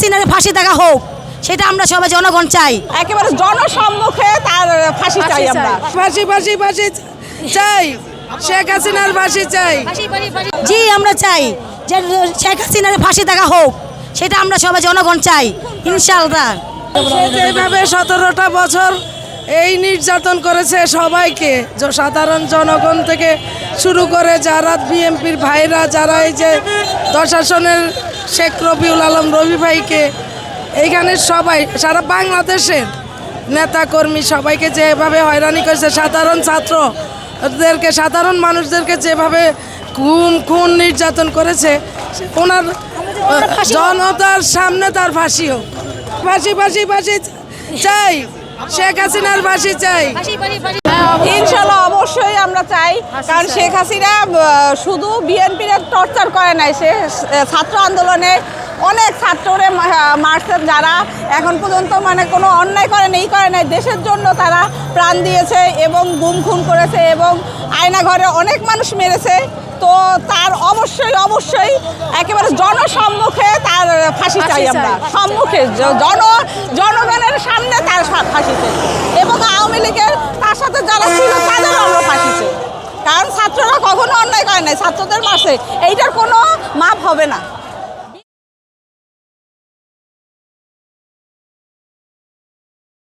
হাসিনার ফাঁসি দেখা হোক, সেটা আমরা সবাই জনগণ চাই। একেবারে জনসম্মুখে তার ফাঁসি চাই আমরা। ফাঁসি ফাঁসি ফাঁসি চাই, শেখ হাসিনার ফাঁসি চাই। জি আমরা চাই যে শেখ হাসিনার ফাঁসি দেখা হোক, সেটা আমরা সবাই জনগণ চাই ইনশাআল্লাহ। সে যেভাবে 17টা বছর এই নির্যাতন করেছে সবাইকে, সাধারণ জনগণ থেকে শুরু করে যারা বিএনপির ভাইরা, যারা এই যে প্রশাসনের শেখ রবিউল আলম রবি ভাইকে, এইখানে সবাই সারা বাংলাদেশের নেতাকর্মী সবাইকে যেভাবে হয়রানি করেছে, সাধারণ ছাত্রদেরকে, সাধারণ মানুষদেরকে যেভাবে খুন নির্যাতন করেছে, ওনার জনতার সামনে তার ফাঁসি হোক। ফাঁসি ফাঁসি ফাঁসি চাই, শেখ হাসিনার ফাঁসি চাই। ইনশাল্লাহ অবশ্যই আমরা চাই, কারণ শেখ হাসিনা শুধু বিএনপির টর্চার করে নাই, সে ছাত্র আন্দোলনে অনেক ছাত্ররে মারছে, যারা এখন পর্যন্ত মানে কোনো অন্যায় করে নেই, করে নাই, দেশের জন্য তারা প্রাণ দিয়েছে এবং গুম খুন করেছে এবং আয়নাঘরে অনেক মানুষ মেরেছে। তো তার অবশ্যই অবশ্যই একেবারে জনসম্মুখে তার ফাঁসি চাই আমরা, সম্মুখে জনগণের সামনে তার ফাঁসি চাই এবং আওয়ামী লীগের তার সাথে যারা ছিল তাদেরও আমরা ফাঁসি চাই, কারণ ছাত্ররা কখনো অন্যায় করে নাই, ছাত্রদের মারছে, এইটার কোনো মাপ হবে না।